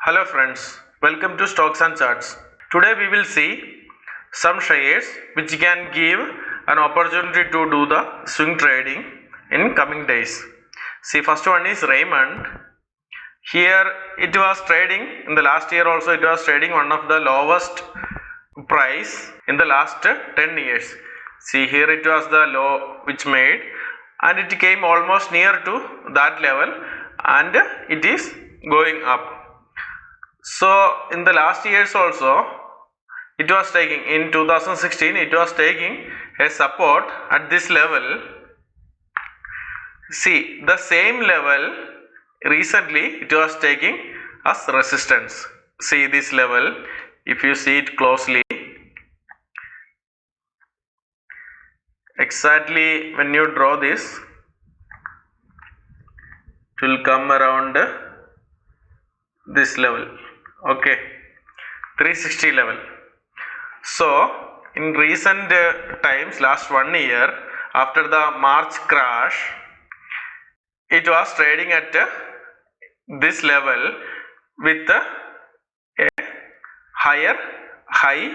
Hello friends, welcome to Stocks and Charts. Today we will see some shares which can give an opportunity to do the swing trading in coming days. See, first one is Raymond. Here it was trading in the last year also, it was trading one of the lowest price in the last 10 years. See, here it was the low which made and it came almost near to that level and it is going up. So in the last years also it was taking, in 2016 it was taking a support at this level. See, the same level recently it was taking as resistance. See this level, if you see it closely, exactly when you draw this, it will come around this level. Okay, 360 level. So in recent times, last 1 year, after the March crash, it was trading at this level with a high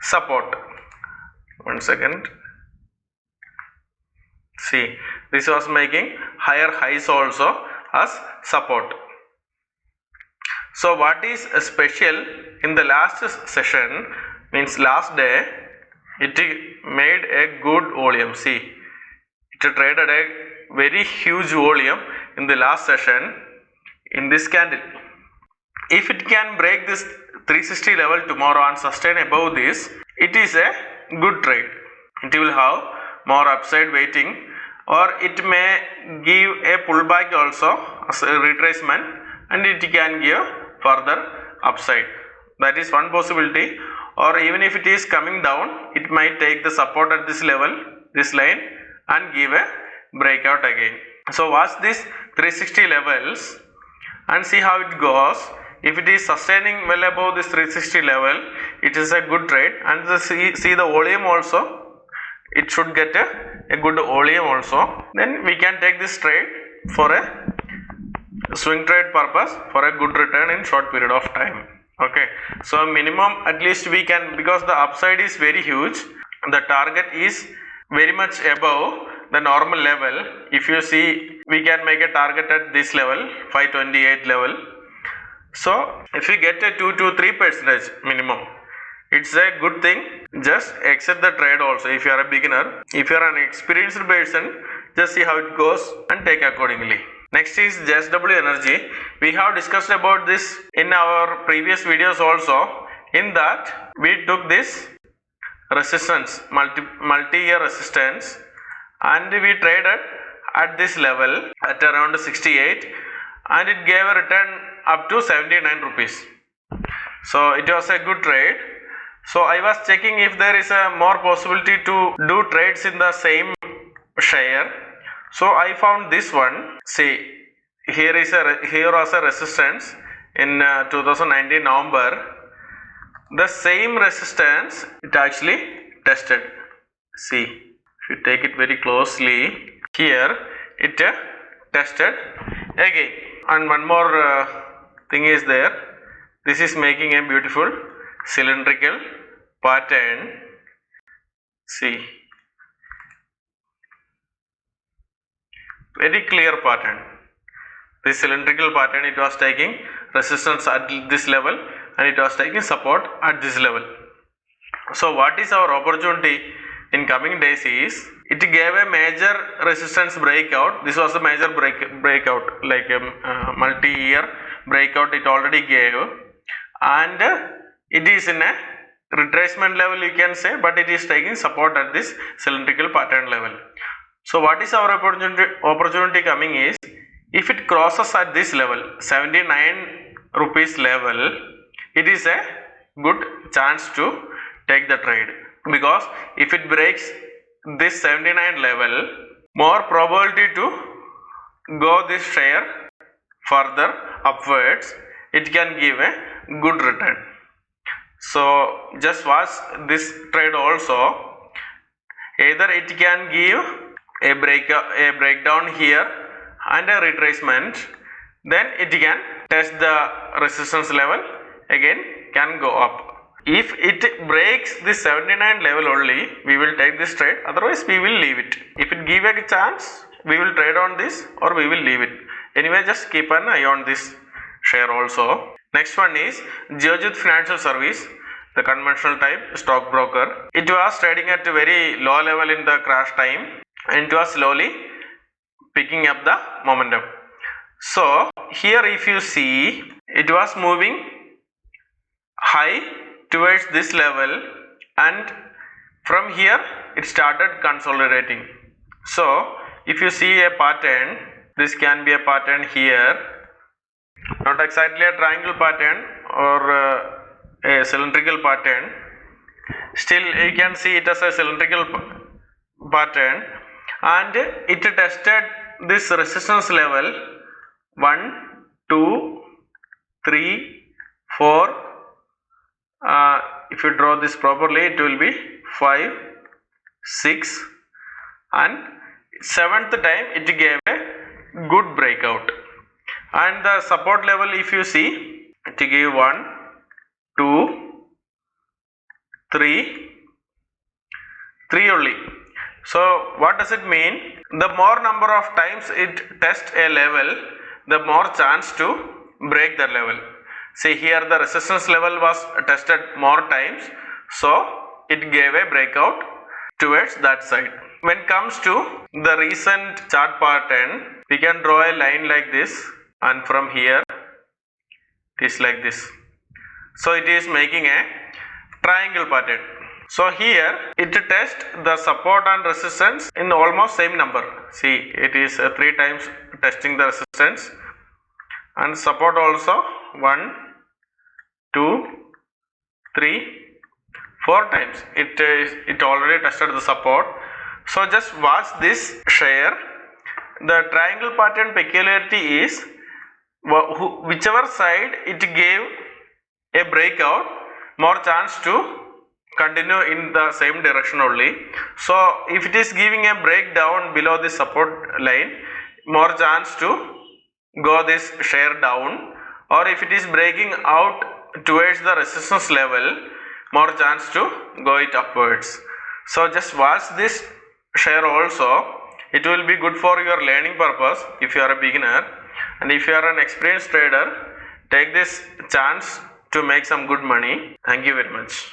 support. 1 second. See, this was making higher highs also as support. So what is special in the last session, means last day, it made a good volume. See, it traded a very huge volume in the last session in this candle. If it can break this 360 level tomorrow and sustain above this, it is a good trade. It will have more upside waiting, or it may give a pullback also as a retracement, and it can give further upside. That is one possibility. Or even if it is coming down, it might take the support at this level, this line, and give a breakout again. So watch this 360 levels and see how it goes. If it is sustaining well above this 360 level, it is a good trade. And see the volume also, it should get a good volume also. Then we can take this trade for a swing trade purpose for a good return in short period of time. Okay, so minimum at least we can, because the upside is very huge, the target is very much above the normal level. If you see, we can make a target at this level, 528 level. So if you get a 2 to 3% minimum, it's a good thing. Just exit the trade also if you are a beginner. If you are an experienced person, just see how it goes and take accordingly. Next is JSW Energy. We have discussed about this in our previous videos also. In that we took this resistance, multi-year resistance, and we traded at this level at around 68, and it gave a return up to 79 rupees. So it was a good trade. So I was checking if there is a more possibility to do trades in the same share. So I found this one. See, here was a resistance in 2019 November. The same resistance it actually tested. See, if you take it very closely, here it tested again. And one more thing is there. This is making a beautiful cylindrical pattern. See, very clear pattern. This cylindrical pattern, it was taking resistance at this level and it was taking support at this level. So what is our opportunity in coming days is, it gave a major resistance breakout. This was a major breakout, like a multi-year breakout it already gave, and it is in a retracement level you can say, but it is taking support at this cylindrical pattern level. So what is our opportunity coming is, if it crosses at this level, 79 rupees level, it is a good chance to take the trade, because if it breaks this 79 level, more probability to go this share further upwards, it can give a good return. So just watch this trade also. Either it can give a breakdown here and a retracement, then it can test the resistance level, again can go up. If it breaks this 79 level only, we will take this trade, otherwise we will leave it. If it give a chance, we will trade on this or we will leave it. Anyway, just keep an eye on this share also. Next one is Geojit Financial Service, the conventional type stockbroker. It was trading at a very low level in the crash time and it was slowly picking up the momentum. So here if you see, it was moving high towards this level and from here it started consolidating. So if you see a pattern, this can be a pattern here, not exactly a triangle pattern or a cylindrical pattern, still you can see it as a cylindrical pattern, and it tested this resistance level 1, 2, 3, 4. If you draw this properly, it will be 5, 6, and 7th time it gave a good breakout. And the support level, if you see, it gave 1, 2, 3 only. So what does it mean? The more number of times it tests a level, the more chance to break the level. See here the resistance level was tested more times, so it gave a breakout towards that side. When it comes to the recent chart pattern, we can draw a line like this, and from here it is like this. So it is making a triangle pattern. So here it tests the support and resistance in almost same number. See, it is 3 times testing the resistance and support also 1, 2, 3, 4 times. It already tested the support. So just watch this share. The triangle pattern peculiarity is whichever side it gave a breakout, more chance to continue in the same direction only. So if it is giving a breakdown below the support line, more chance to go this share down, or if it is breaking out towards the resistance level, more chance to go it upwards. So just watch this share also. It will be good for your learning purpose if you are a beginner, and if you are an experienced trader, take this chance to make some good money. Thank you very much.